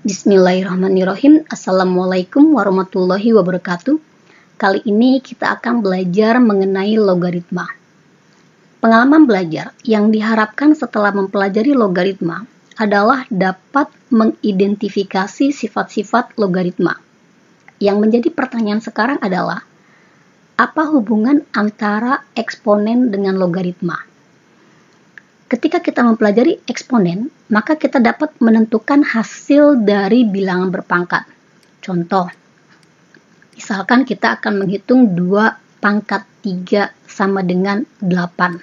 Bismillahirrahmanirrahim. Assalamualaikum warahmatullahi wabarakatuh. Kali ini kita akan belajar mengenai logaritma. Pengalaman belajar yang diharapkan setelah mempelajari logaritma adalah dapat mengidentifikasi sifat-sifat logaritma. Yang menjadi pertanyaan sekarang adalah, apa hubungan antara eksponen dengan logaritma? Ketika kita mempelajari eksponen, maka kita dapat menentukan hasil dari bilangan berpangkat. Contoh, misalkan kita akan menghitung 2 pangkat 3 sama dengan 8.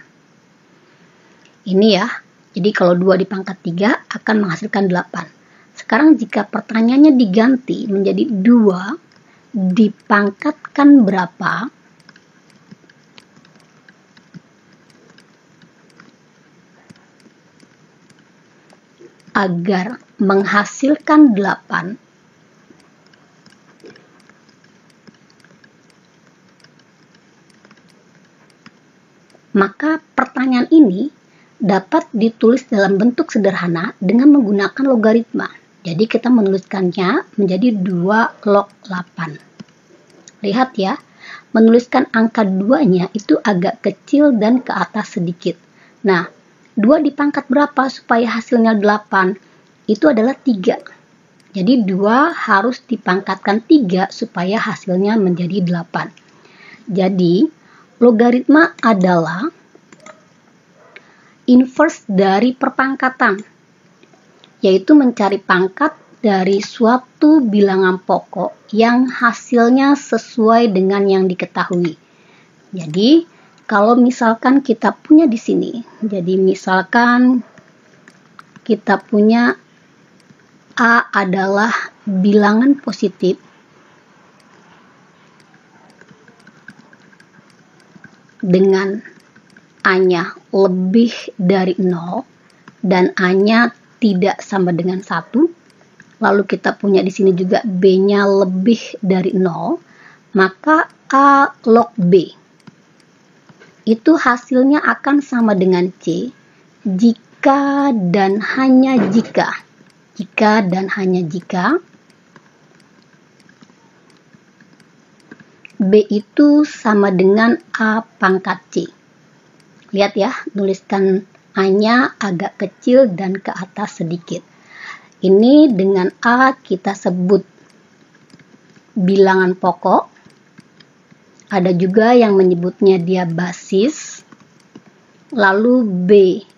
Ini ya, jadi kalau 2 di pangkat 3 akan menghasilkan 8. Sekarang jika pertanyaannya diganti menjadi 2 dipangkatkan berapa, agar menghasilkan 8, maka pertanyaan ini dapat ditulis dalam bentuk sederhana dengan menggunakan logaritma. Jadi kita menuliskannya menjadi 2 log 8. Lihat ya, menuliskan angka 2-nya itu agak kecil dan ke atas sedikit. Nah, 2 dipangkat berapa supaya hasilnya 8? Itu adalah 3. Jadi 2 harus dipangkatkan 3 supaya hasilnya menjadi 8. Jadi logaritma adalah inverse dari perpangkatan, yaitu mencari pangkat dari suatu bilangan pokok yang hasilnya sesuai dengan yang diketahui. Jadi kalau misalkan kita punya di sini, jadi misalkan kita punya A adalah bilangan positif dengan A-nya lebih dari 0 dan A-nya tidak sama dengan 1, lalu kita punya di sini juga B-nya lebih dari 0, maka A log B itu hasilnya akan sama dengan C jika dan hanya jika B itu sama dengan A pangkat C. Lihat ya, tuliskan A-nya agak kecil dan ke atas sedikit. Ini dengan A kita sebut bilangan pokok. Ada juga yang menyebutnya dia basis. Lalu B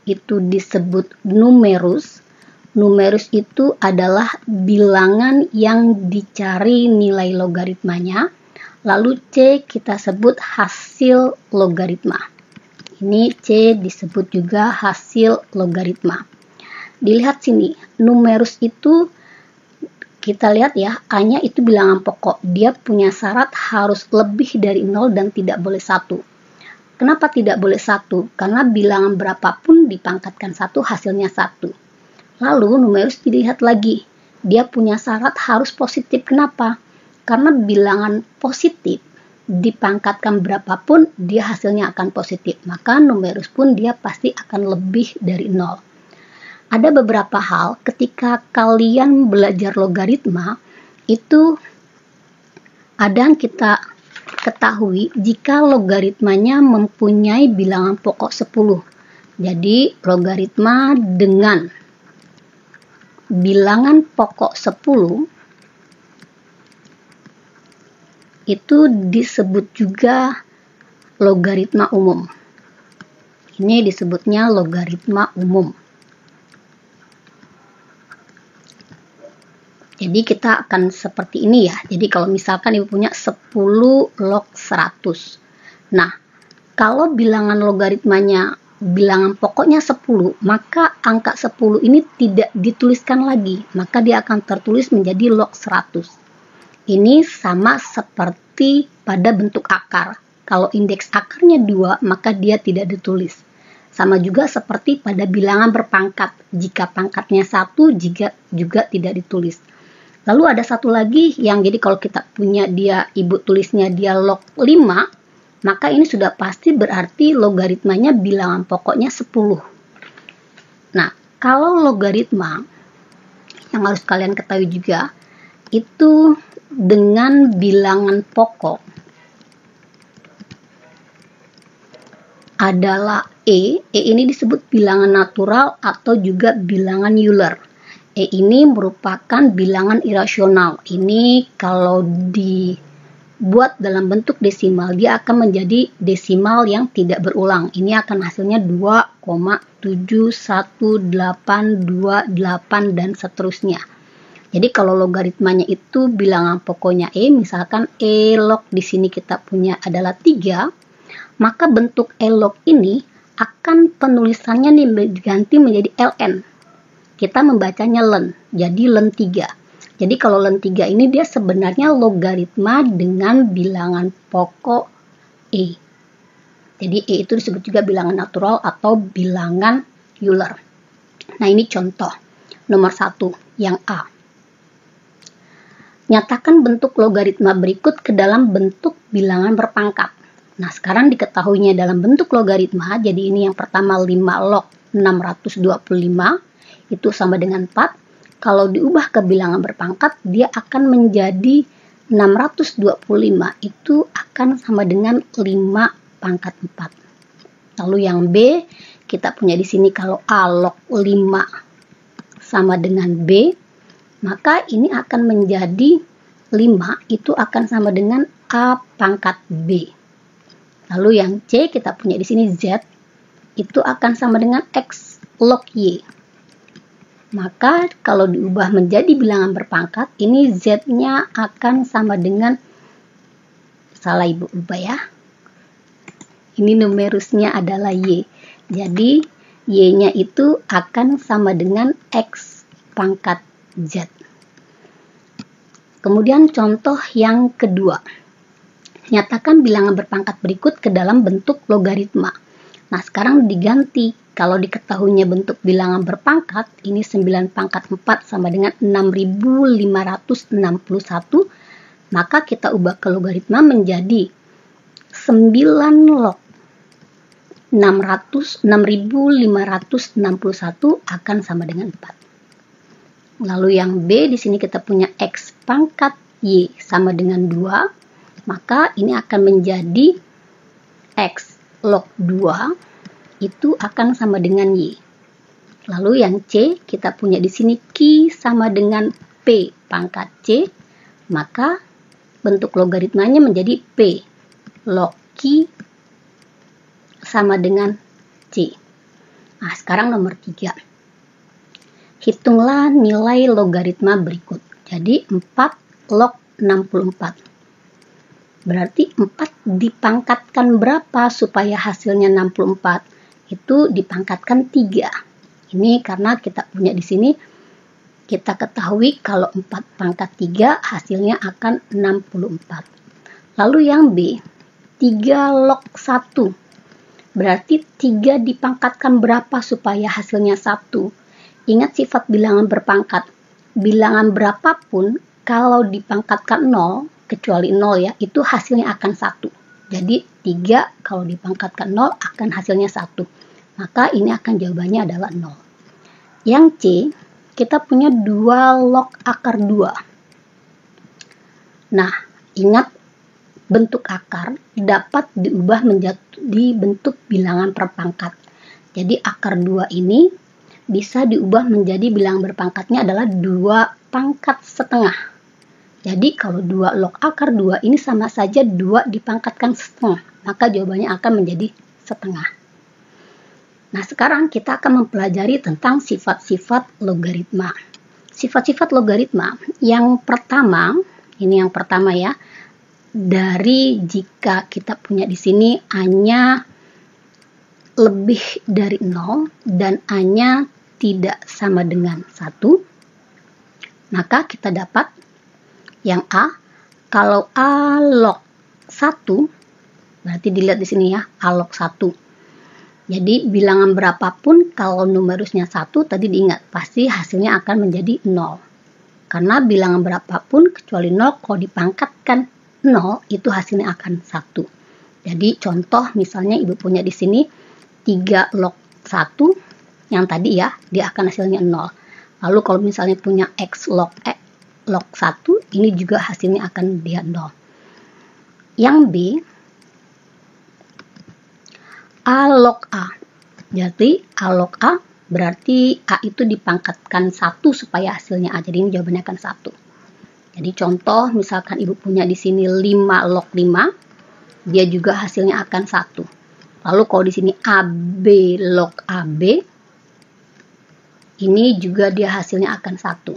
itu disebut numerus. Numerus itu adalah bilangan yang dicari nilai logaritmanya. Lalu C kita sebut hasil logaritma. Ini C disebut juga hasil logaritma. Dilihat sini, numerus itu kita lihat ya, A-nya itu bilangan pokok. Dia punya syarat harus lebih dari 0 dan tidak boleh 1. Kenapa tidak boleh 1? Karena bilangan berapapun dipangkatkan 1 hasilnya 1. Lalu numerus dilihat lagi. Dia punya syarat harus positif. Kenapa? Karena bilangan positif dipangkatkan berapapun dia hasilnya akan positif. Maka numerus pun dia pasti akan lebih dari 0. Ada beberapa hal ketika kalian belajar logaritma itu ada yang kita ketahui jika logaritmanya mempunyai bilangan pokok 10. Jadi logaritma dengan bilangan pokok 10 itu disebut juga logaritma umum. Ini disebutnya logaritma umum. Jadi kita akan seperti ini ya. Jadi kalau misalkan ibu punya 10 log 100. Nah, kalau bilangan logaritmanya bilangan pokoknya 10, maka angka 10 ini tidak dituliskan lagi. Maka dia akan tertulis menjadi log 100. Ini sama seperti pada bentuk akar. Kalau indeks akarnya 2, maka dia tidak ditulis. Sama juga seperti pada bilangan berpangkat. Jika pangkatnya 1, juga tidak ditulis. Lalu ada satu lagi yang jadi kalau kita punya dia, ibu tulisnya dia log 5, maka ini sudah pasti berarti logaritmanya bilangan pokoknya 10. Nah, kalau logaritma yang harus kalian ketahui juga, itu dengan bilangan pokok adalah E. E ini disebut bilangan natural atau juga bilangan Euler. E ini merupakan bilangan irasional. Ini kalau dibuat dalam bentuk desimal, dia akan menjadi desimal yang tidak berulang. Ini akan hasilnya 2,71828 dan seterusnya. Jadi kalau logaritmanya itu bilangan pokoknya E, misalkan E log di sini kita punya adalah 3, maka bentuk E log ini akan penulisannya nih diganti menjadi ln. Kita membacanya len, jadi len 3. Jadi kalau len 3 ini dia sebenarnya logaritma dengan bilangan pokok E. Jadi E itu disebut juga bilangan natural atau bilangan Euler. Nah, ini contoh nomor 1 yang A. Nyatakan bentuk logaritma berikut ke dalam bentuk bilangan berpangkat. Nah, sekarang diketahuinya dalam bentuk logaritma, jadi ini yang pertama 5 log 625, itu sama dengan 4. Kalau diubah ke bilangan berpangkat, dia akan menjadi 625, itu akan sama dengan 5 pangkat 4. Lalu yang B, kita punya di sini kalau A log 5 sama dengan B, maka ini akan menjadi 5, itu akan sama dengan A pangkat B. Lalu yang C kita punya di sini Z, itu akan sama dengan X log Y. Maka kalau diubah menjadi bilangan berpangkat, ini Z-nya akan sama dengan, salah ibu ubah ya. Ini numerusnya adalah Y. Jadi Y-nya itu akan sama dengan X pangkat Z. Kemudian contoh yang kedua. Nyatakan bilangan berpangkat berikut ke dalam bentuk logaritma. Nah, sekarang diganti. Kalau diketahuinya bentuk bilangan berpangkat, ini 9 pangkat 4 sama dengan 6561, maka kita ubah ke logaritma menjadi 9 log 6561 akan sama dengan 4. Lalu yang B, di sini kita punya X pangkat Y sama dengan 2. Maka ini akan menjadi X log 2 itu akan sama dengan Y. Lalu yang C kita punya di sini Q sama dengan P pangkat C, maka bentuk logaritmanya menjadi P log Q sama dengan C. Nah, sekarang nomor 3. Hitunglah nilai logaritma berikut. Jadi 4 log 64. Berarti 4 dipangkatkan berapa supaya hasilnya 64? Itu dipangkatkan 3. Ini karena kita punya di sini, kita ketahui kalau 4 pangkat 3 hasilnya akan 64. Lalu yang B, 3 log 1. Berarti 3 dipangkatkan berapa supaya hasilnya 1? Ingat sifat bilangan berpangkat. Bilangan berapapun kalau dipangkatkan 0, kecuali 0 ya, itu hasilnya akan 1. Jadi 3 kalau dipangkatkan 0 akan hasilnya 1. Maka ini akan jawabannya adalah 0. Yang C, kita punya 2 log akar 2. Nah, ingat bentuk akar dapat diubah menjadi bentuk bilangan berpangkat. Jadi akar 2 ini bisa diubah menjadi bilangan berpangkatnya adalah 2 pangkat setengah. Jadi kalau 2 log akar 2 ini sama saja 2 dipangkatkan setengah, maka jawabannya akan menjadi setengah. Nah, sekarang kita akan mempelajari tentang sifat-sifat logaritma. Sifat-sifat logaritma yang pertama, ini yang pertama ya, dari jika kita punya di sini A-nya lebih dari 0 dan A-nya tidak sama dengan 1, maka kita dapat yang A, kalau A log 1, berarti dilihat di sini ya, A log 1. Jadi bilangan berapapun kalau numerusnya 1, tadi diingat, pasti hasilnya akan menjadi 0. Karena bilangan berapapun kecuali 0, kalau dipangkatkan 0, itu hasilnya akan 1. Jadi contoh misalnya ibu punya di sini 3 log 1, yang tadi ya, dia akan hasilnya 0. Lalu kalau misalnya punya X log 1, ini juga hasilnya akan dia 0. Yang B, A log A. Jadi A log A berarti A itu dipangkatkan 1 supaya hasilnya A. Jadi ini jawabannya akan 1. Jadi contoh misalkan ibu punya di sini 5 log 5, dia juga hasilnya akan 1. Lalu kalau di sini AB log AB, ini juga dia hasilnya akan 1.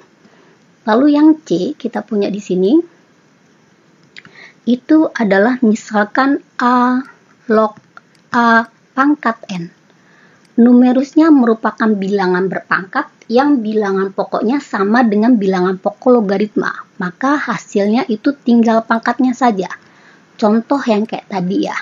Lalu yang C kita punya di sini itu adalah misalkan A log A pangkat N. Numerusnya merupakan bilangan berpangkat yang bilangan pokoknya sama dengan bilangan pokok logaritma. Maka hasilnya itu tinggal pangkatnya saja. Contoh yang kayak tadi ya.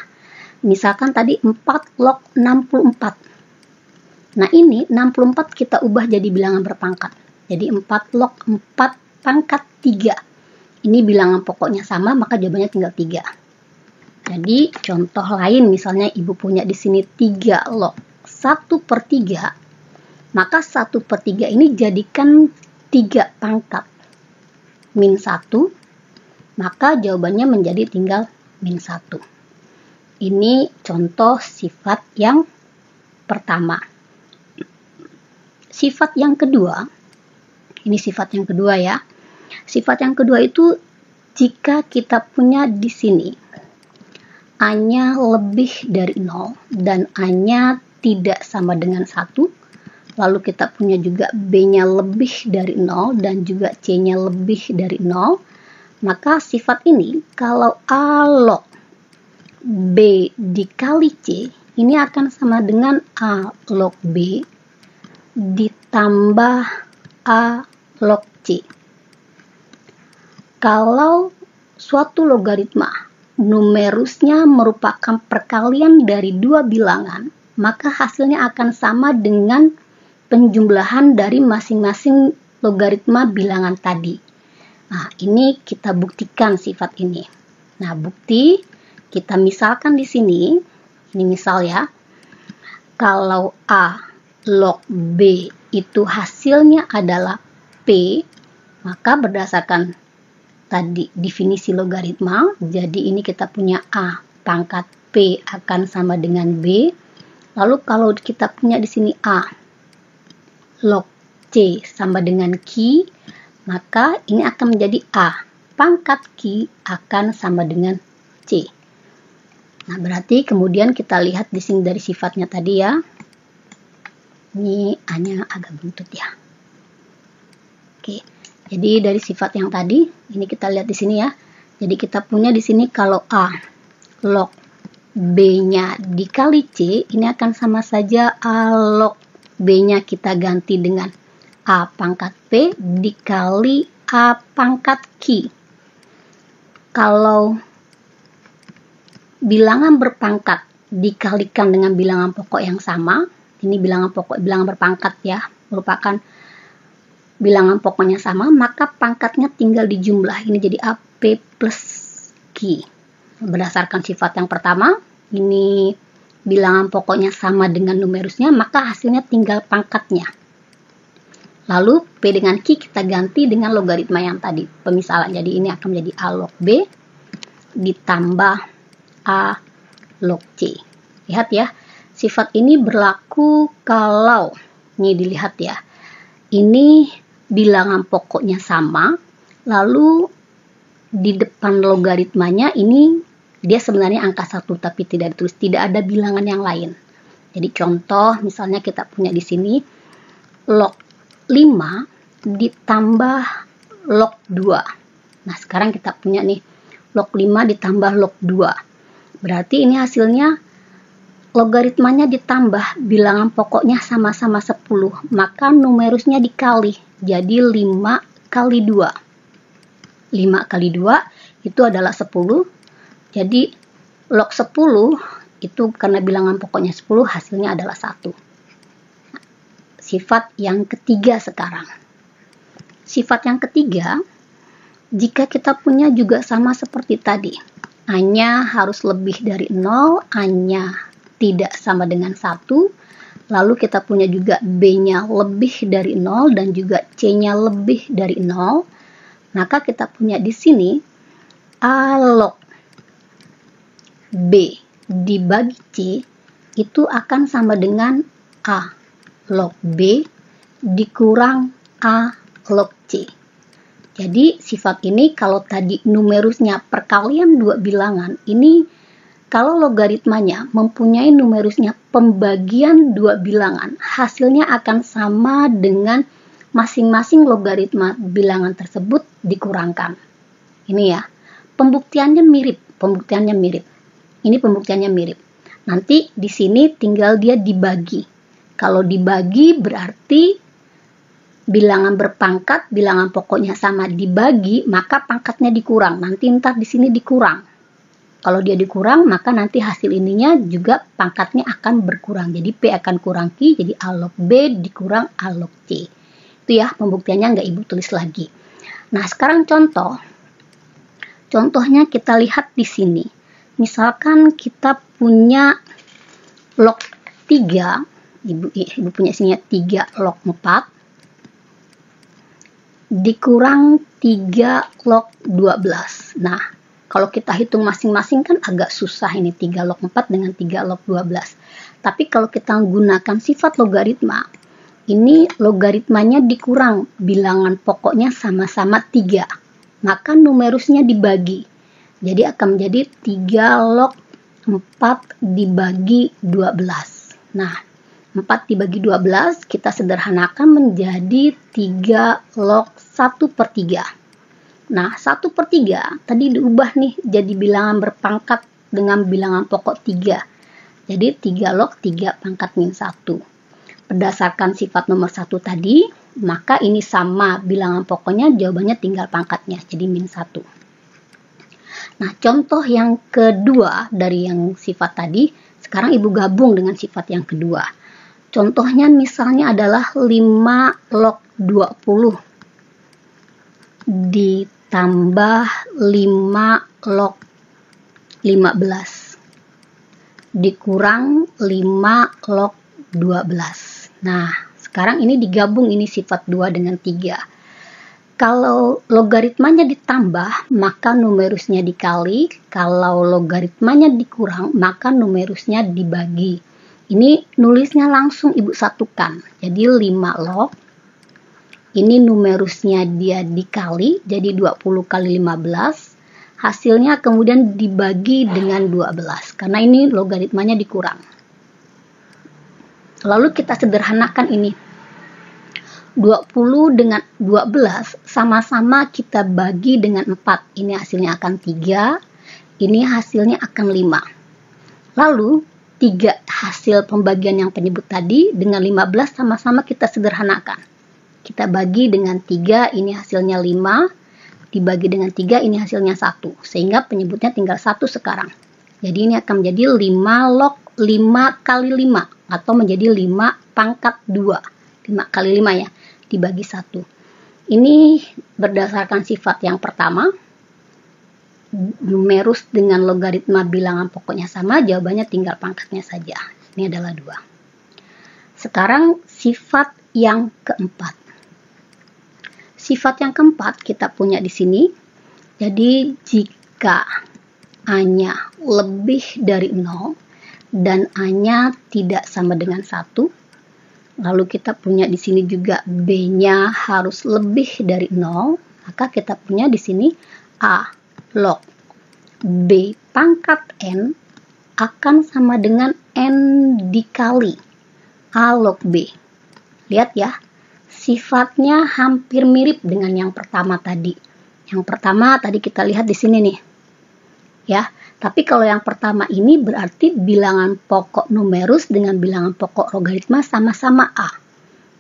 Misalkan tadi 4 log 64. Nah ini 64 kita ubah jadi bilangan berpangkat. Jadi 4 log 4 pangkat 3. Ini bilangan pokoknya sama, maka jawabannya tinggal 3. Jadi contoh lain misalnya ibu punya di sini 3 log 1/3, maka 1/3 ini jadikan 3 pangkat min 1, maka jawabannya menjadi tinggal min 1. Ini contoh sifat yang pertama. Sifat yang kedua, ini sifat yang kedua ya. Sifat yang kedua itu jika kita punya di sini A-nya lebih dari 0 dan A-nya tidak sama dengan 1, lalu kita punya juga B-nya lebih dari 0 dan juga C-nya lebih dari 0, maka sifat ini kalau A log B dikali C, ini akan sama dengan A log B ditambah A log C. Kalau suatu logaritma numerusnya merupakan perkalian dari dua bilangan, maka hasilnya akan sama dengan penjumlahan dari masing-masing logaritma bilangan tadi. Nah, ini kita buktikan sifat ini. Nah, bukti kita misalkan di sini, ini misal ya, kalau A log B itu hasilnya adalah P, maka berdasarkan tadi definisi logaritma, jadi ini kita punya A pangkat P akan sama dengan B. Lalu kalau kita punya di sini A log C sama dengan Q, maka ini akan menjadi A pangkat Q akan sama dengan C. Nah, berarti kemudian kita lihat di sini dari sifatnya tadi ya. Ini A-nya agak buntut ya. Oke. Jadi dari sifat yang tadi, ini kita lihat di sini ya. Jadi kita punya di sini kalau A log B-nya dikali C, ini akan sama saja A log B-nya kita ganti dengan A pangkat P dikali A pangkat Q. Kalau bilangan berpangkat dikalikan dengan bilangan pokok yang sama, ini bilangan pokok, bilangan berpangkat ya, merupakan bilangan pokoknya sama, maka pangkatnya tinggal dijumlah. Ini jadi AP plus Q. Berdasarkan sifat yang pertama, ini bilangan pokoknya sama dengan numerusnya, maka hasilnya tinggal pangkatnya. Lalu P dengan Q kita ganti dengan logaritma yang tadi, pemisalan. Jadi ini akan menjadi A log B ditambah A log C. Lihat ya, sifat ini berlaku kalau, ini dilihat ya, ini bilangan pokoknya sama, lalu di depan logaritmanya ini dia sebenarnya angka 1 tapi tidak ditulis, tidak ada bilangan yang lain. Jadi contoh misalnya kita punya di sini log 5 ditambah log 2. Nah, sekarang kita punya nih log 5 ditambah log 2. Berarti ini hasilnya logaritmanya ditambah, bilangan pokoknya sama-sama 10, maka numerusnya dikali, jadi 5 kali 2. 5 kali 2 itu adalah 10, jadi log 10 itu karena bilangan pokoknya 10, hasilnya adalah 1. Sifat yang ketiga sekarang. Sifat yang ketiga, jika kita punya juga sama seperti tadi, A-nya harus lebih dari 0, A-nya tidak sama dengan 1, lalu kita punya juga B-nya lebih dari 0 dan juga C-nya lebih dari 0, maka kita punya di sini A log B dibagi C itu akan sama dengan A log B dikurang A log C. Jadi sifat ini kalau tadi numerusnya perkalian dua bilangan, ini kalau logaritmanya mempunyai numerusnya pembagian dua bilangan, hasilnya akan sama dengan masing-masing logaritma bilangan tersebut dikurangkan. Ini ya, pembuktiannya mirip. Ini pembuktiannya mirip. Nanti di sini tinggal dia dibagi. Kalau dibagi berarti bilangan berpangkat, bilangan pokoknya sama dibagi, maka pangkatnya dikurang. Nanti ntar di sini dikurang. Kalau dia dikurang, maka nanti hasil ininya juga pangkatnya akan berkurang. Jadi P akan kurang Q, jadi A log B dikurang A log C. Itu ya, pembuktiannya nggak Ibu tulis lagi. Nah, sekarang contoh. Contohnya kita lihat di sini. Misalkan kita punya log 3, Ibu punya sini 3 log 4, dikurang 3 log 12. Nah, kalau kita hitung masing-masing kan agak susah ini 3 log 4 dengan 3 log 12. Tapi kalau kita menggunakan sifat logaritma, ini logaritmanya dikurang, bilangan pokoknya sama-sama 3. Maka numerusnya dibagi. Jadi akan menjadi 3 log 4 dibagi 12. Nah, 4 dibagi 12 kita sederhanakan menjadi 3 log 1/3. Nah, 1/3 tadi diubah nih jadi bilangan berpangkat dengan bilangan pokok 3. Jadi 3 log 3 pangkat min 1. Berdasarkan sifat nomor 1 tadi, maka ini sama bilangan pokoknya, jawabannya tinggal pangkatnya, jadi min 1. Nah, contoh yang kedua dari yang sifat tadi, sekarang Ibu gabung dengan sifat yang kedua. Contohnya misalnya adalah 5 log 20 ditambah 5 log 15 dikurang 5 log 12. Nah, sekarang ini digabung, ini sifat 2 dengan 3. Kalau logaritmanya ditambah, maka numerusnya dikali. Kalau logaritmanya dikurang, maka numerusnya dibagi. Ini nulisnya langsung Ibu satukan. Jadi 5 log. Ini numerusnya dia dikali, jadi 20 kali 15. Hasilnya kemudian dibagi dengan 12, karena ini logaritmanya dikurang. Lalu kita sederhanakan ini. 20 dengan 12 sama-sama kita bagi dengan 4. Ini hasilnya akan 3, ini hasilnya akan 5. Lalu 3 hasil pembagian yang penyebut tadi dengan 15 sama-sama kita sederhanakan. Kita bagi dengan 3, ini hasilnya 5, dibagi dengan 3, ini hasilnya 1. Sehingga penyebutnya tinggal 1 sekarang. Jadi ini akan menjadi 5 log 5 kali 5, atau menjadi 5 pangkat 2. 5 kali 5 ya, dibagi 1. Ini berdasarkan sifat yang pertama, numerus dengan logaritma bilangan pokoknya sama, jawabannya tinggal pangkatnya saja. Ini adalah 2. Sekarang sifat yang keempat. Sifat yang keempat kita punya di sini. Jadi jika A-nya lebih dari 0 dan A-nya tidak sama dengan 1, lalu kita punya di sini juga B-nya harus lebih dari 0, maka kita punya di sini A log B pangkat N akan sama dengan N dikali A log B. Lihat ya, sifatnya hampir mirip dengan yang pertama tadi. Yang pertama tadi kita lihat di sini nih. Ya, tapi kalau yang pertama ini berarti bilangan pokok numerus dengan bilangan pokok logaritma sama-sama A.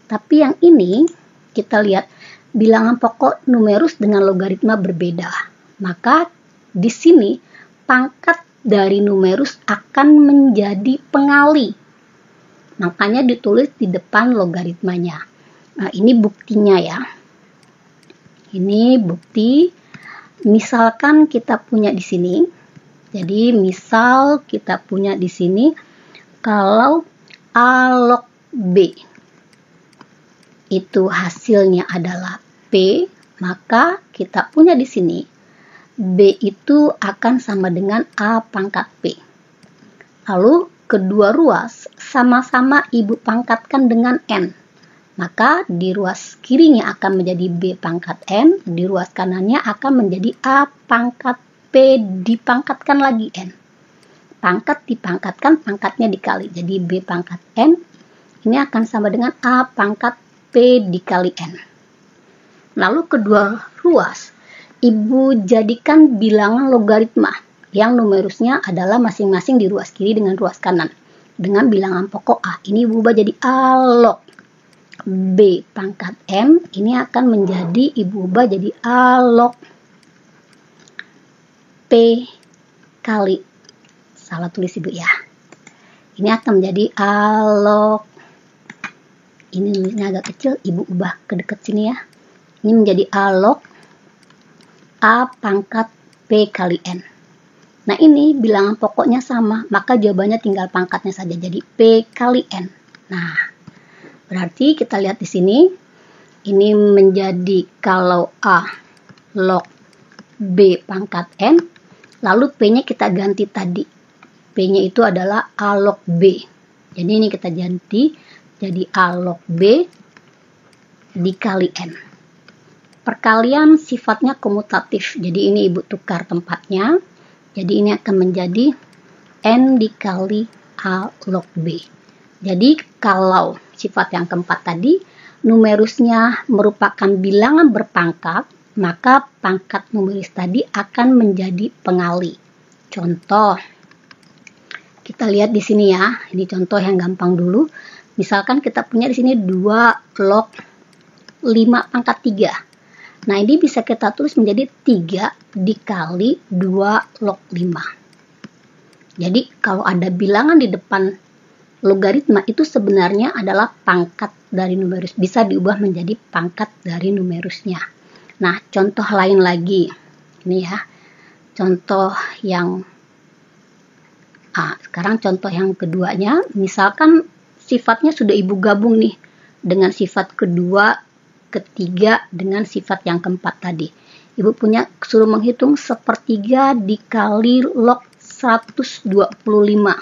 Tapi yang ini kita lihat bilangan pokok numerus dengan logaritma berbeda. Maka di sini pangkat dari numerus akan menjadi pengali. Makanya ditulis di depan logaritmanya. Nah, ini buktinya ya. Ini bukti. Misalkan kita punya di sini. Jadi misal kita punya di sini kalau A log B itu hasilnya adalah P, maka kita punya di sini B itu akan sama dengan A pangkat P. Lalu kedua ruas sama-sama ibu pangkatkan dengan N. Maka di ruas kirinya akan menjadi B pangkat N, di ruas kanannya akan menjadi A pangkat P dipangkatkan lagi N. Pangkat dipangkatkan, pangkatnya dikali. Jadi B pangkat N ini akan sama dengan A pangkat P dikali N. Lalu kedua ruas, ibu jadikan bilangan logaritma yang numerusnya adalah masing-masing di ruas kiri dengan ruas kanan. Dengan bilangan pokok A, ini ibu ubah jadi A log B pangkat M, ini akan menjadi ibu ubah jadi A log P kali, salah tulis ibu ya. Ini akan menjadi A log, ini nulisnya agak kecil, ibu ubah ke dekat sini ya. Ini menjadi A log A pangkat P kali N. Nah ini bilangan pokoknya sama, maka jawabannya tinggal pangkatnya saja, jadi P kali N. Nah, berarti kita lihat di sini, ini menjadi kalau A log B pangkat N, lalu P-nya kita ganti tadi. P-nya itu adalah A log B. Jadi ini kita ganti jadi A log B dikali N. Perkalian sifatnya komutatif, jadi ini ibu tukar tempatnya. Jadi ini akan menjadi N dikali A log B. Jadi kalau sifat yang keempat tadi, numerusnya merupakan bilangan berpangkat, maka pangkat numeris tadi akan menjadi pengali. Contoh, kita lihat di sini ya, ini contoh yang gampang dulu. Misalkan kita punya di sini 2 log 5 pangkat 3. Nah, ini bisa kita tulis menjadi 3 dikali 2 log 5. Jadi, kalau ada bilangan di depan logaritma itu sebenarnya adalah pangkat dari numerus. Bisa diubah menjadi pangkat dari numerusnya. Nah, contoh lain lagi. Ini ya, contoh yang sekarang contoh yang keduanya. Misalkan sifatnya sudah ibu gabung nih dengan sifat kedua, ketiga dengan sifat yang keempat tadi. Ibu punya suruh menghitung 1/3 dikali log 125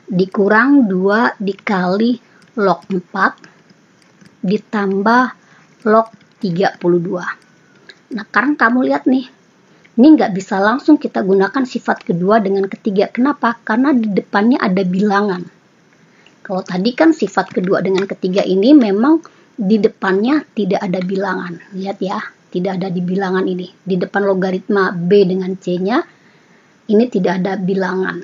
dikurang 2 dikali log 4 ditambah log 32. Nah, sekarang kamu lihat nih, ini nggak bisa langsung kita gunakan sifat kedua dengan ketiga. Kenapa? Karena di depannya ada bilangan. Kalau tadi kan sifat kedua dengan ketiga ini memang di depannya tidak ada bilangan. Lihat ya, tidak ada di bilangan ini. Di depan logaritma B dengan C-nya, ini tidak ada bilangan.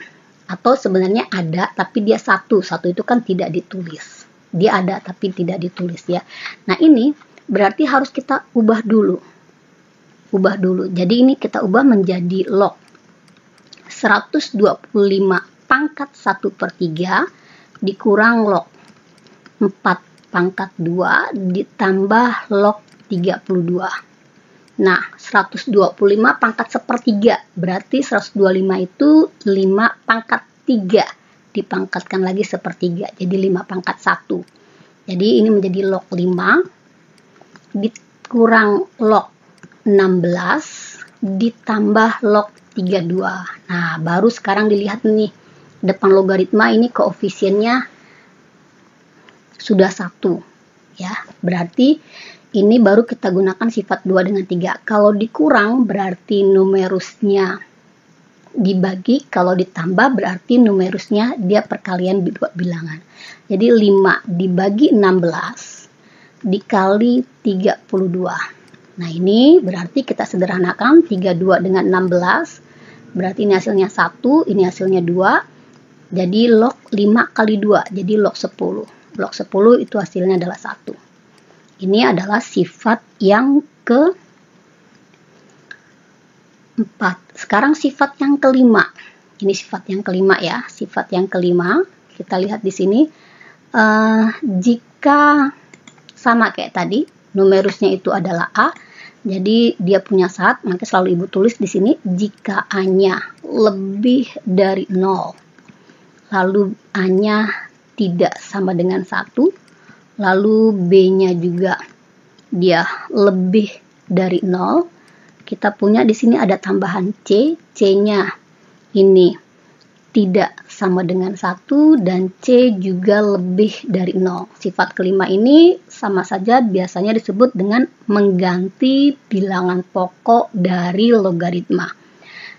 Atau sebenarnya ada, tapi dia satu. Satu itu kan tidak ditulis. Dia ada, tapi tidak ditulis ya. Nah ini berarti harus kita ubah dulu. Ubah dulu. Jadi ini kita ubah menjadi log 125 pangkat 1/3 dikurang log 4 pangkat 2 ditambah log 32. Nah, 125 pangkat 1/3 berarti 125 itu 5 pangkat 3 dipangkatkan lagi 1/3, jadi 5 pangkat 1. Jadi ini menjadi log 5 dikurang log 16 ditambah log 32. Nah, baru sekarang dilihat nih, depan logaritma ini koefisiennya sudah 1 ya. Berarti ini baru kita gunakan sifat 2 dengan 3. Kalau dikurang berarti numerusnya dibagi, kalau ditambah berarti numerusnya dia perkalian dua bilangan. Jadi 5 dibagi 16 dikali 32. Nah, ini berarti kita sederhanakan 32 dengan 16. Berarti ini hasilnya 1, ini hasilnya 2. Jadi log 5 kali 2, jadi log 10. Log 10 itu hasilnya adalah 1. Ini adalah sifat yang ke-4. Sekarang sifat yang kelima. Ini sifat yang kelima ya. Sifat yang kelima, kita lihat di sini. Jika sama kayak tadi, numerusnya itu adalah A. Jadi dia punya syarat, maka selalu ibu tulis di sini jika A-nya lebih dari 0. Lalu A-nya tidak sama dengan 1, lalu B-nya juga dia lebih dari 0. Kita punya di sini ada tambahan C, C-nya ini tidak sama dengan 1 dan C juga lebih dari 0. Sifat kelima ini sama saja biasanya disebut dengan mengganti bilangan pokok dari logaritma.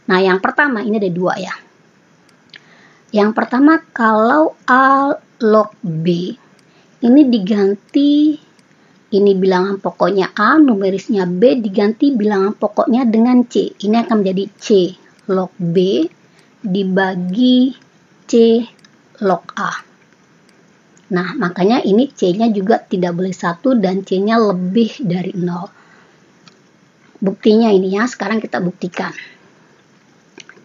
Nah, yang pertama ini ada 2 ya. Yang pertama, kalau A log B ini diganti, ini bilangan pokoknya A, numerisnya B, diganti bilangan pokoknya dengan C. Ini akan menjadi C log B dibagi C log A. Nah, makanya ini C-nya juga tidak boleh 1 dan C-nya lebih dari 0. Buktinya ini ya, sekarang kita buktikan.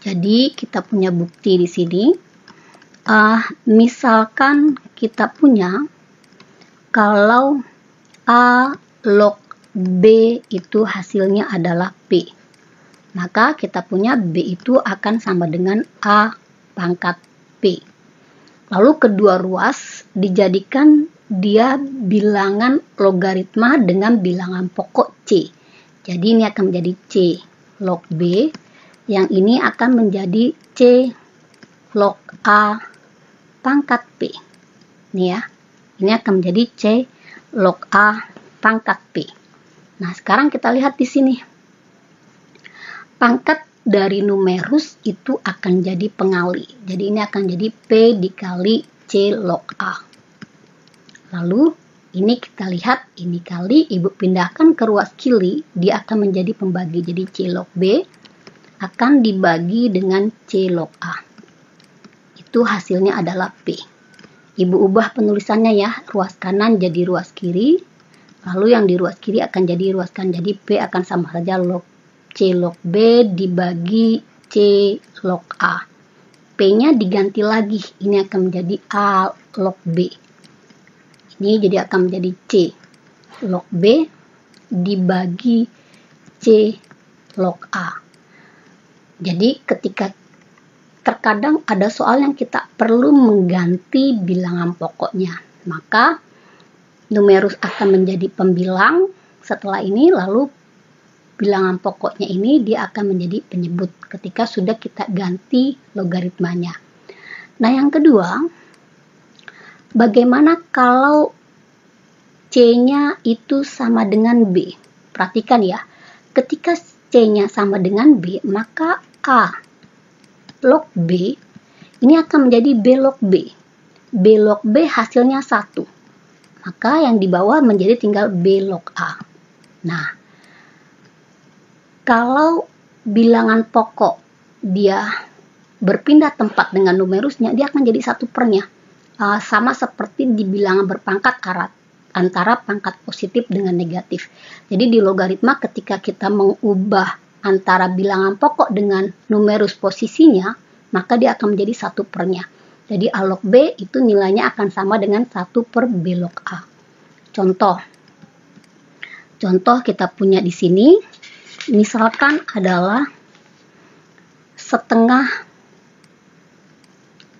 Jadi, kita punya bukti di sini. Misalkan kita punya, kalau A log B itu hasilnya adalah B. Maka kita punya B itu akan sama dengan A pangkat B. Lalu kedua ruas dijadikan dia bilangan logaritma dengan bilangan pokok C. Jadi ini akan menjadi C log B. Yang ini akan menjadi C log A pangkat B. Ini ya. Ini akan menjadi C log A pangkat B. Nah, sekarang kita lihat di sini. Pangkat dari numerus itu akan jadi pengali. Jadi ini akan jadi P dikali C log A. Lalu ini kita lihat, ini kali ibu pindahkan ke ruas kiri, dia akan menjadi pembagi. Jadi C log B akan dibagi dengan C log A. Itu hasilnya adalah P. Ibu ubah penulisannya ya, ruas kanan jadi ruas kiri. Lalu yang di ruas kiri akan jadi ruas kanan. Jadi P akan sama saja C log B dibagi C log A. P-nya diganti lagi. Ini akan menjadi A log B. Ini jadi akan menjadi C log B dibagi C log A. Jadi ketika terkadang ada soal yang kita perlu mengganti bilangan pokoknya, maka numerus akan menjadi pembilang setelah ini, lalu bilangan pokoknya ini dia akan menjadi penyebut ketika sudah kita ganti logaritmanya. Nah, yang kedua, bagaimana kalau C-nya itu sama dengan B? Perhatikan ya, ketika C-nya sama dengan B, maka A log B ini akan menjadi B log B. B log B hasilnya 1. Maka yang di bawah menjadi tinggal B log A. Nah, kalau bilangan pokok dia berpindah tempat dengan numerusnya, dia akan jadi 1/nya. Sama seperti di bilangan berpangkat antara pangkat positif dengan negatif. Jadi di logaritma ketika kita mengubah antara bilangan pokok dengan numerus posisinya, maka dia akan menjadi 1/nya. Jadi A log B itu nilainya akan sama dengan 1/B log A. Contoh kita punya di sini, misalkan adalah setengah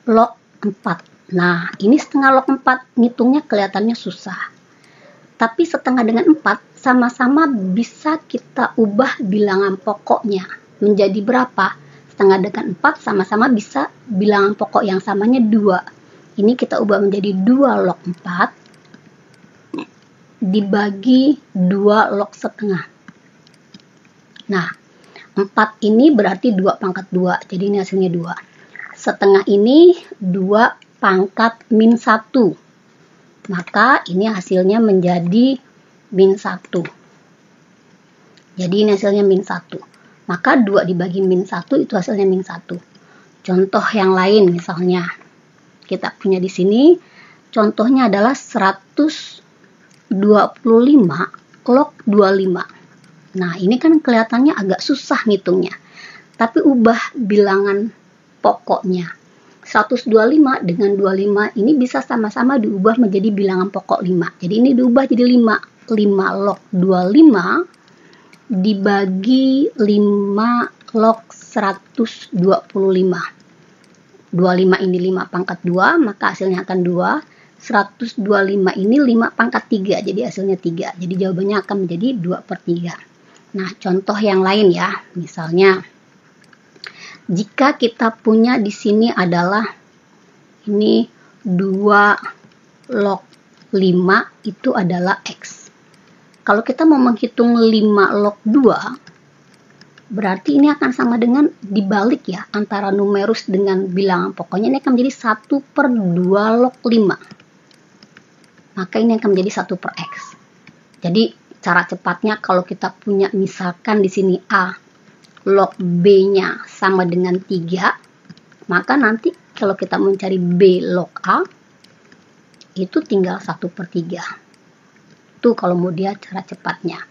log 4. Nah, ini setengah log 4, ngitungnya kelihatannya susah. Tapi setengah dengan 4 sama-sama bisa kita ubah bilangan pokoknya menjadi berapa? Setengah dengan 4 sama-sama bisa bilangan pokok yang samanya 2. Ini kita ubah menjadi 2 log 4 dibagi 2 log setengah. Nah, 4 ini berarti 2 pangkat 2. Jadi ini hasilnya 2. Setengah ini 2 pangkat min 1. Maka ini hasilnya menjadi min 1. Jadi ini hasilnya min 1. Maka 2 dibagi min 1 itu hasilnya min 1. Contoh yang lain misalnya. Kita punya di sini. Contohnya adalah 125 log 25. Nah, ini kan kelihatannya agak susah ngitungnya. Tapi ubah bilangan pokoknya. 125 dengan 25 ini bisa sama-sama diubah menjadi bilangan pokok 5. Jadi ini diubah jadi 5. 5 log 25 dibagi 5 log 125. 25 ini 5 pangkat 2, maka hasilnya akan 2. 125 ini 5 pangkat 3, jadi hasilnya 3. Jadi jawabannya akan menjadi 2/3. Nah, contoh yang lain ya. Misalnya, jika kita punya di sini adalah ini 2 log 5 itu adalah X. Kalau kita mau menghitung 5 log 2, berarti ini akan sama dengan dibalik ya, antara numerus dengan bilangan pokoknya ini akan menjadi 1/2 log 5. Maka ini akan menjadi 1/X. Jadi cara cepatnya kalau kita punya misalkan di sini A log B-nya sama dengan 3, maka nanti kalau kita mencari B log A itu tinggal 1/3. Itu kalau mau dia cara cepatnya.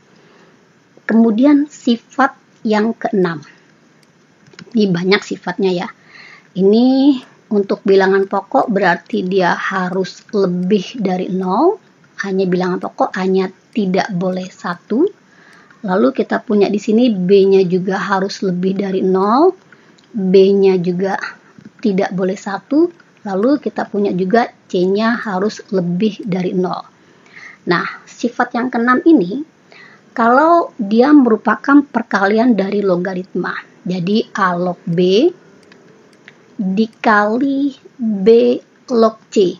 Kemudian sifat yang keenam, ini banyak sifatnya ya. Ini untuk bilangan pokok berarti dia harus lebih dari 0, hanya bilangan pokok hanya tidak boleh 1. Lalu kita punya di sini B-nya juga harus lebih dari 0, B-nya juga tidak boleh 1, lalu kita punya juga C-nya harus lebih dari 0. Nah, sifat yang keenam ini kalau dia merupakan perkalian dari logaritma, jadi A log B dikali B log C,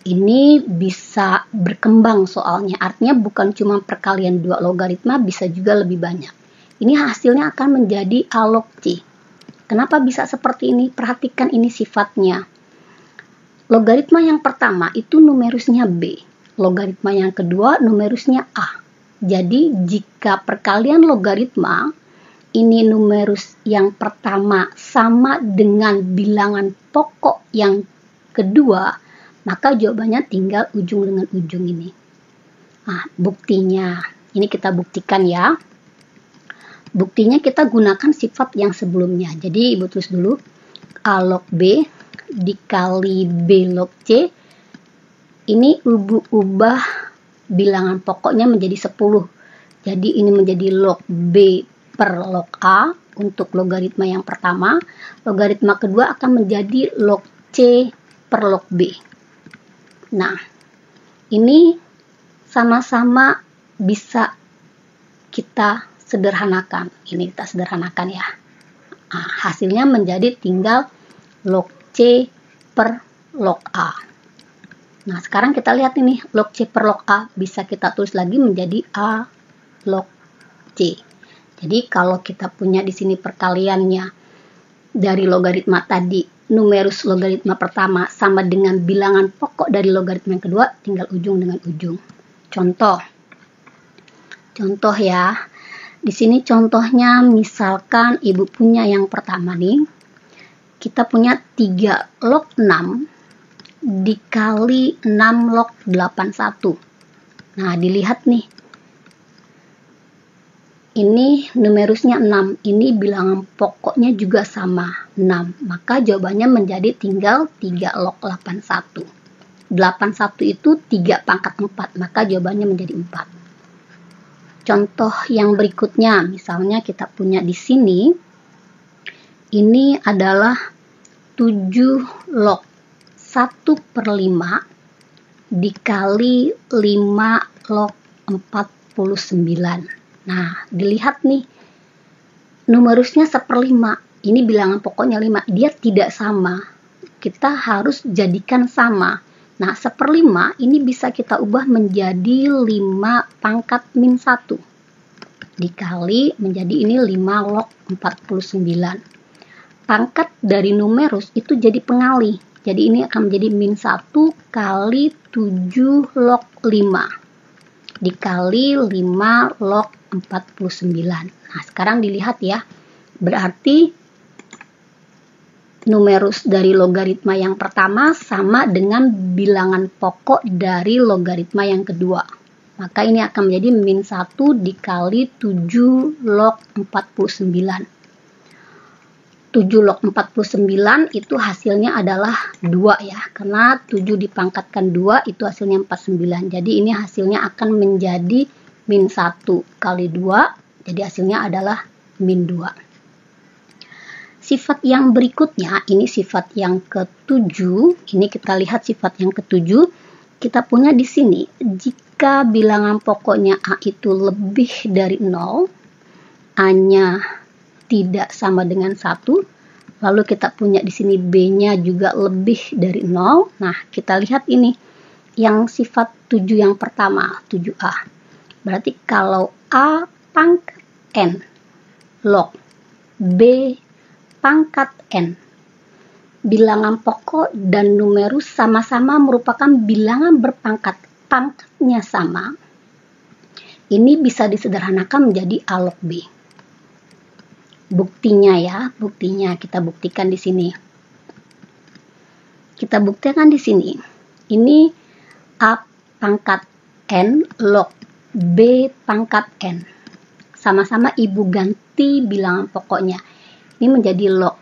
ini bisa berkembang soalnya, artinya bukan cuma perkalian 2 logaritma, bisa juga lebih banyak. Ini hasilnya akan menjadi A log C. Kenapa bisa seperti ini? Perhatikan ini sifatnya. Logaritma yang pertama itu numerusnya B, logaritma yang kedua numerusnya A. Jadi jika perkalian logaritma ini numerus yang pertama sama dengan bilangan pokok yang kedua, maka jawabannya tinggal ujung dengan ujung ini. Nah, buktinya ini kita buktikan ya. Buktinya kita gunakan sifat yang sebelumnya. Jadi Ibu tulis dulu A log B dikali B log C. Ini Ibu ubah bilangan pokoknya menjadi 10. Jadi ini menjadi log B per log A untuk logaritma yang pertama. Logaritma kedua akan menjadi log C per log B. Nah, ini sama-sama bisa kita sederhanakan. Ini kita sederhanakan ya. Nah, hasilnya menjadi tinggal log C per log A. Nah, sekarang kita lihat ini log C per log A bisa kita tulis lagi menjadi A log C. Jadi kalau kita punya di sini perkaliannya dari logaritma tadi, numerus logaritma pertama sama dengan bilangan pokok dari logaritma yang kedua, tinggal ujung dengan ujung. Contoh ya. Di sini contohnya misalkan Ibu punya yang pertama nih. Kita punya 3 log 6 dikali 6 log 81. Nah, dilihat nih. Ini numerusnya 6. Ini bilangan pokoknya juga sama, 6. Maka jawabannya menjadi tinggal 3 log 81. 81 itu 3 pangkat 4. Maka jawabannya menjadi 4. Contoh yang berikutnya, misalnya kita punya di sini. Ini adalah 7 log 1/5 dikali 5 log 49. Nah, dilihat nih, numerusnya 1/5. Ini bilangan pokoknya 5. Dia tidak sama. Kita harus jadikan sama. Nah, 1/5 ini bisa kita ubah menjadi 5 pangkat min 1. Dikali menjadi ini 5 log 49. Pangkat dari numerus itu jadi pengali. Jadi ini akan menjadi min 1 kali 7 log 5 dikali 5 log 49. Nah, sekarang dilihat ya. Berarti numerus dari logaritma yang pertama sama dengan bilangan pokok dari logaritma yang kedua. Maka ini akan menjadi min 1 dikali 7 log 49. 7 log 49 itu hasilnya adalah 2 ya. Karena 7 dipangkatkan 2 itu hasilnya 49. Jadi ini hasilnya akan menjadi min 1 kali 2. Jadi hasilnya adalah min 2. Sifat yang berikutnya, ini sifat yang ketujuh. Ini kita lihat sifat yang ketujuh. Kita punya di sini, jika bilangan pokoknya A itu lebih dari 0, A-nya tidak sama dengan 1, lalu kita punya di sini B-nya juga lebih dari 0. Nah, kita lihat ini, yang sifat 7 yang pertama, 7A. Berarti kalau A pangkat N log B pangkat N, bilangan pokok dan numerus sama-sama merupakan bilangan berpangkat, pangkatnya sama. Ini bisa disederhanakan menjadi A log B. Buktinya ya, buktinya kita buktikan di sini. Kita buktikan di sini. Ini A pangkat N log B pangkat N. Sama-sama ibu ganti bilangan pokoknya. Ini menjadi log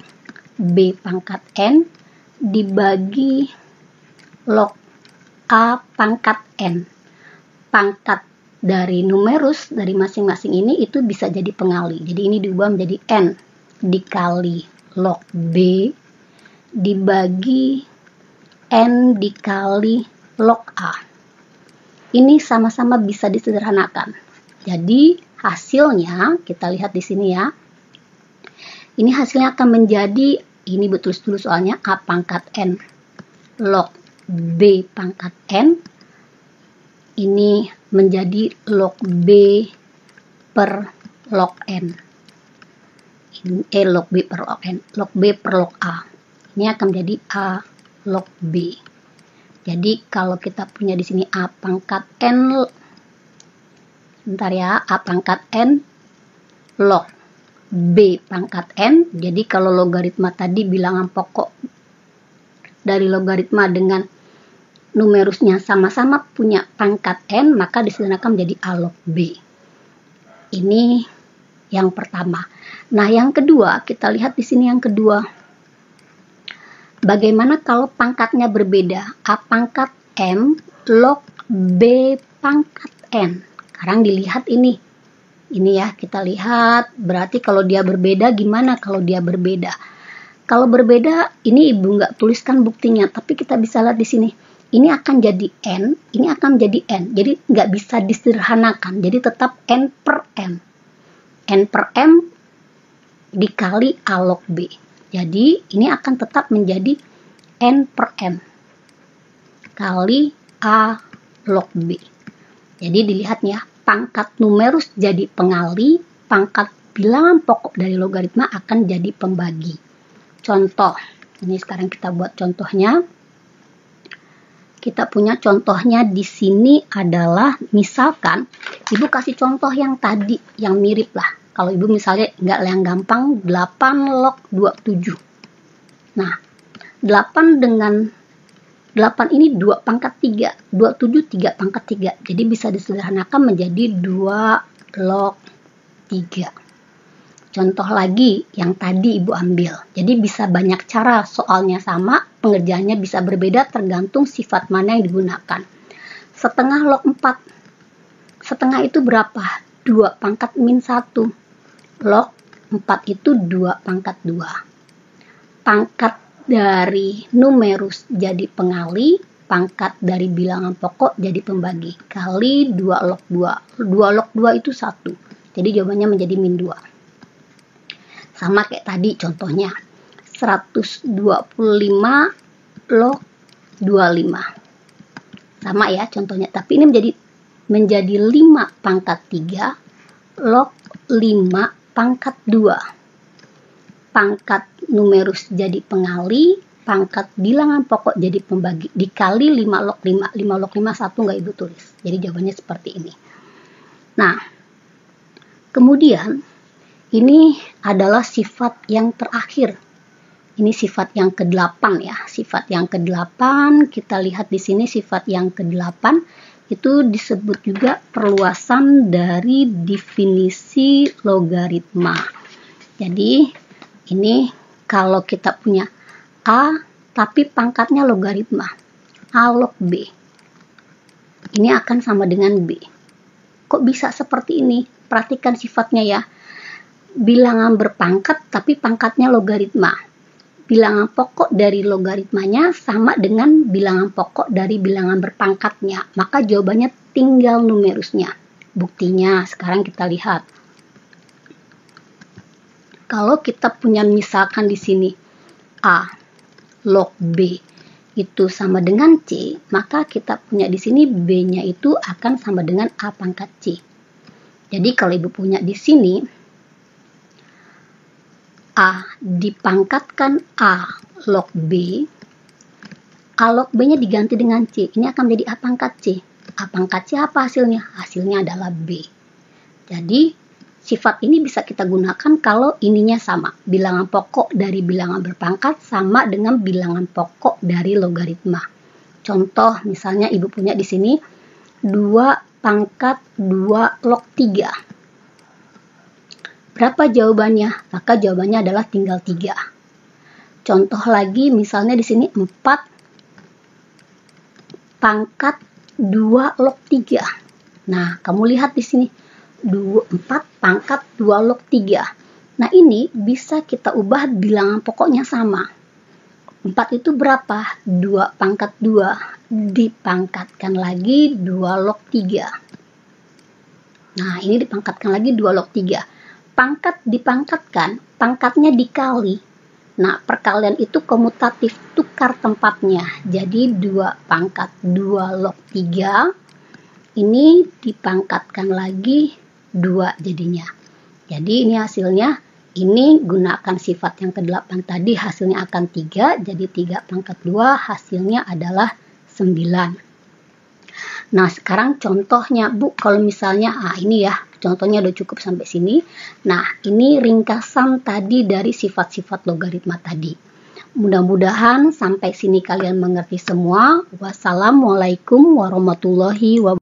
B pangkat N dibagi log A pangkat N. Pangkat dari numerus dari masing-masing ini itu bisa jadi pengali. Jadi ini diubah menjadi N dikali log B dibagi N dikali log A. Ini sama-sama bisa disederhanakan. Jadi hasilnya kita lihat di sini ya. Ini hasilnya akan menjadi, ini betul dulu soalnya, A pangkat N log B pangkat N. Ini menjadi log B per log N. Log B per log N. Log B per log A. Ini akan menjadi A log B. Jadi kalau kita punya di sini A pangkat N, bentar ya, A pangkat N log B pangkat N. Jadi kalau logaritma tadi bilangan pokok dari logaritma dengan numerusnya sama-sama punya pangkat N, maka disederhanakan menjadi A log B. Ini yang pertama. Nah, yang kedua, kita lihat di sini yang kedua. Bagaimana kalau pangkatnya berbeda? A pangkat M log B pangkat N. Sekarang dilihat ini. Ini ya, kita lihat. Berarti kalau dia berbeda, gimana kalau dia berbeda? Kalau berbeda, ini ibu nggak tuliskan buktinya, tapi kita bisa lihat di sini. Ini akan jadi N, ini akan jadi N. Jadi nggak bisa disederhanakan. Jadi tetap N per M. N per M dikali A log B. Jadi ini akan tetap menjadi N per M kali A log B. Jadi dilihatnya, pangkat numerus jadi pengali, pangkat bilangan pokok dari logaritma akan jadi pembagi. Contoh, ini sekarang kita buat contohnya. Kita punya contohnya di sini adalah, misalkan ibu kasih contoh yang tadi, yang mirip lah. Kalau ibu misalnya nggak yang gampang, 8 log 27. Nah, 8 dengan 8 ini 2 pangkat 3, 27 3 pangkat 3. Jadi bisa disederhanakan menjadi 2 log 3. Contoh lagi yang tadi ibu ambil. Jadi bisa banyak cara, soalnya sama, pengerjaannya bisa berbeda tergantung sifat mana yang digunakan. Setengah log 4. Setengah itu berapa? 2 pangkat min 1. Log 4 itu 2 pangkat 2. Pangkat dari numerus jadi pengali, pangkat dari bilangan pokok jadi pembagi. Kali 2 log 2. 2 log 2 itu 1. Jadi jawabannya menjadi min 2. Sama kayak tadi contohnya. 125 log 25. Sama ya contohnya. Tapi ini menjadi 5 pangkat 3 log 5 pangkat 2. Pangkat numerus jadi pengali, pangkat bilangan pokok jadi pembagi, dikali 5 log 5. 5 log 5 1 nggak ibu tulis. Jadi jawabannya seperti ini. Nah, kemudian ini adalah sifat yang terakhir. Ini sifat yang ke-8 ya. Sifat yang ke-8, kita lihat di sini sifat yang ke-8 itu disebut juga perluasan dari definisi logaritma. Jadi ini kalau kita punya A tapi pangkatnya logaritma, A log B. Ini akan sama dengan B. Kok bisa seperti ini? Perhatikan sifatnya ya. bilangan berpangkat tapi pangkatnya logaritma. Bilangan pokok dari logaritmanya sama dengan bilangan pokok dari bilangan berpangkatnya. Maka jawabannya tinggal numerusnya. Buktinya sekarang kita lihat. Kalau kita punya misalkan di sini A log B itu sama dengan C, maka kita punya di sini B-nya itu akan sama dengan A pangkat C. Jadi kalau Ibu punya di sini A dipangkatkan A log B, A log B-nya diganti dengan C. Ini akan menjadi A pangkat C. A pangkat C apa hasilnya? Hasilnya adalah B. Jadi, sifat ini bisa kita gunakan kalau ininya sama. Bilangan pokok dari bilangan berpangkat sama dengan bilangan pokok dari logaritma. Contoh, misalnya Ibu punya di sini 2 pangkat 2 log 3. Berapa jawabannya? Maka jawabannya adalah tinggal 3. Contoh lagi, misalnya di sini 4 pangkat 2 log 3. Nah, kamu lihat di sini 4 pangkat 2 log 3. Nah, ini bisa kita ubah bilangan pokoknya sama. 4 itu berapa? 2 pangkat 2 dipangkatkan lagi 2 log 3. Nah, ini dipangkatkan lagi 2 log 3. Pangkat dipangkatkan, pangkatnya dikali. Nah, perkalian itu komutatif, tukar tempatnya. Jadi 2 pangkat 2 log 3 ini dipangkatkan lagi 2 jadinya. Jadi ini hasilnya, ini gunakan sifat yang ke-8 tadi, hasilnya akan 3. Jadi 3 pangkat 2 hasilnya adalah 9. Nah, sekarang contohnya, Bu, kalau misalnya, ini ya, contohnya udah cukup sampai sini. Nah, ini ringkasan tadi dari sifat-sifat logaritma tadi. Mudah-mudahan sampai sini kalian mengerti semua. Wassalamualaikum warahmatullahi wabarakatuh.